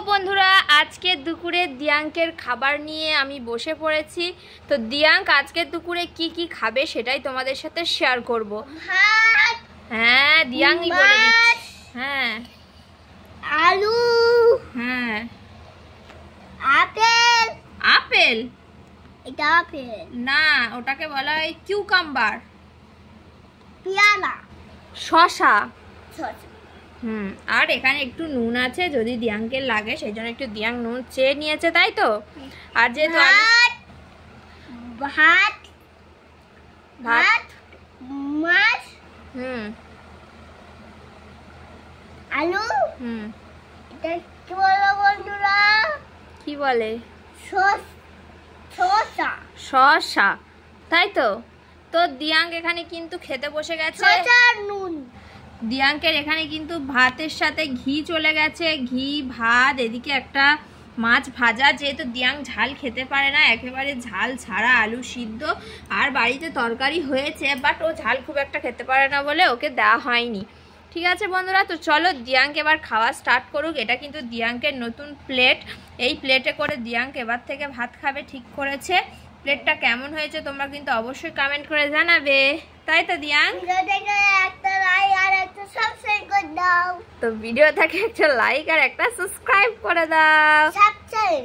বন্ধুরা আজকে দুপুরে দিয়াঙ্কের খাবার নিয়ে আমি বসে পড়েছি। তো দিয়াঙ্ক আজকে দুপুরে কি কি খাবে সেটাই তোমাদের সাথে শেয়ার করব। হ্যাঁ দিয়াঙ্কই বলে দিচ্ছি। হ্যাঁ আলু, হ্যাঁ আপেল। আপেল? এটা আপেল না, ওটাকে বলা হয় কিউকাম্বার। পেয়ারা, শসা। শসা। আর এখানে একটু নুন আছে, যদি দিয়াঙ্কের লাগে সেই জন্য একটু দিয়াঙ্ক নুন চেয়ে নিয়েছে, তাই তো? আর যেহেতু ভাত, ভাত, মাছ, আলু। এটা কি বলো বন্ধুরা? কি বলে? শসা। শসা, তাই তো? তো দিয়াঙ্ক এখানে কিন্তু খেতে বসে গেছে। শসা আর নুন। দিয়াঙ্কের এখানে কিন্তু ভাতের সাথে ঘি চলে গেছে, ঘি ভাত, এদিকে একটা মাছ ভাজা। যেহেতু দিয়াঙ্ক ঝাল খেতে পারে না, একেবারে ঝাল ছাড়া আলু সিদ্ধ। আর বাড়িতে তরকারি হয়েছে, বাট ও ঝাল খুব একটা খেতে পারে না বলে ওকে দেওয়া হয়নি। ঠিক আছে বন্ধুরা, তো চলো দিয়াঙ্ক এবার খাওয়া স্টার্ট করুক। এটা কিন্তু দিয়াঙ্কের নতুন প্লেট। এই প্লেটে করে দিয়াঙ্ক এবার থেকে ভাত খাবে ঠিক করেছে। প্লেটটা কেমন হয়েছে তোমরা কিন্তু অবশ্যই কমেন্ট করে জানাবে, তাই তো দিয়াঙ্ক? একটা লাইক আর একটা সাবস্ক্রাইব করে দাও। তো ভিডিও থেকে একটা লাইক আর একটা সাবস্ক্রাইব করে দাও। সাবস্ক্রাইব।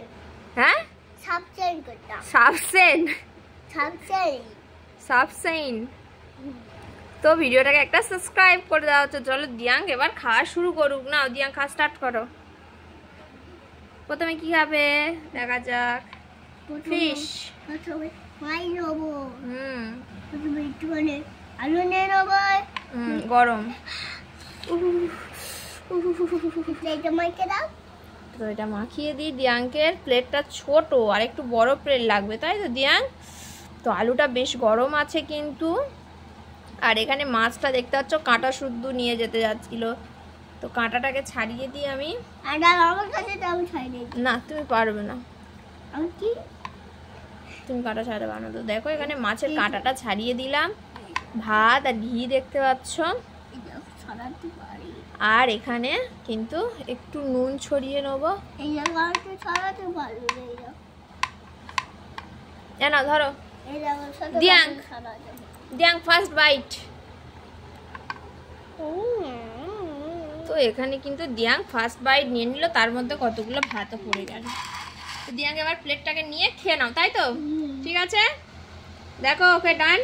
হ্যাঁ, সাবস্ক্রাইব করে দাও। সাবসেন, সাবস্ক্রাইব, সাবসেন। তো ভিডিওটাকে একটা সাবস্ক্রাইব করে দাও। তো চলো দিয়াঙ্ক এবার খাওয়া শুরু করুক। না দিয়াঙ্ক খাওয়া স্টার্ট করো। প্রথমে কি খাবে দেখা যাক। ফিশ। প্রথমে ফ্রাই নেব। প্রথমে একটুখানি আলু নিয়ে নেব। গরম। এটা মাইকে দাও। তো এটা মাখিয়ে দিই। দিয়াঙ্কের প্লেটটা ছোট, আর একটু বড় প্লেট লাগবে, তাই তো দিয়াঙ্ক? তো আলুটা বেশ গরম আছে কিন্তু। আর এখানে মাছটা দেখতে পাচ্ছ কাঁটা শুদ্ধ নিয়ে যেতে যাচ্ছিল, তো কাঁটাটাকে ছাড়িয়ে দিই আমি। না তুমি পারবে না, তুমি কাঁটা ছাড়াবে না। তো দেখো এখানে মাছের কাঁটাটা ছাড়িয়ে দিলাম। ভাত আর ঘি দেখতে পাচ্ছ। আর এখানে কিন্তু একটু নুন ছড়িয়ে নেবো। না ধরো দিয়াঙ্ক, দিয়াঙ্ক ফার্স্ট বাইট। তো এখানে কিন্তু দিয়াঙ্ক ফার্স্ট বাইট নিয়ে নিল, তার মধ্যে কতগুলো ভাতও পড়ে গেল। তো দিয়াঙ্ক এবার প্লেটটাকে নিয়ে খেয়ে নাও, তাই তো? ঠিক আছে, দেখো ওকে ডান।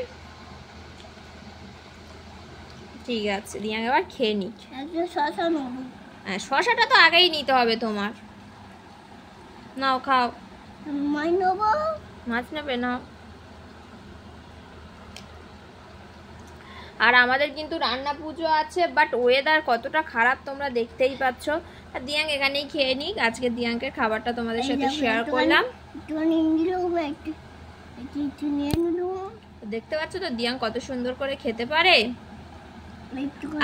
ঠিক আছে, দিয়াঙ্ক এবার খেয়ে নিক। হ্যাঁ, শসাটা তো আগেই নিতে হবে তোমার। নাও খাও। মাছ নেবে না? আর আমাদের কিন্তু রান্না পুজো আছে, বাট ওয়েদার কতটা খারাপ তোমরা দেখতেই পাচ্ছ। আর দিয়াঙ্ক এখানেই খেয়ে নিক। আজকে দিয়াঙ্কের খাবারটা তোমাদের সাথে শেয়ার করলাম। দেখতে পাচ্ছ তো দিয়াঙ্ক কত সুন্দর করে খেতে পারে।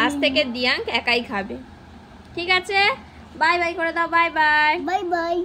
আজ থেকে দিয়াঙ্ক একাই খাবে। ঠিক আছে, বাই বাই করে দাও। Bye bye. Bye bye.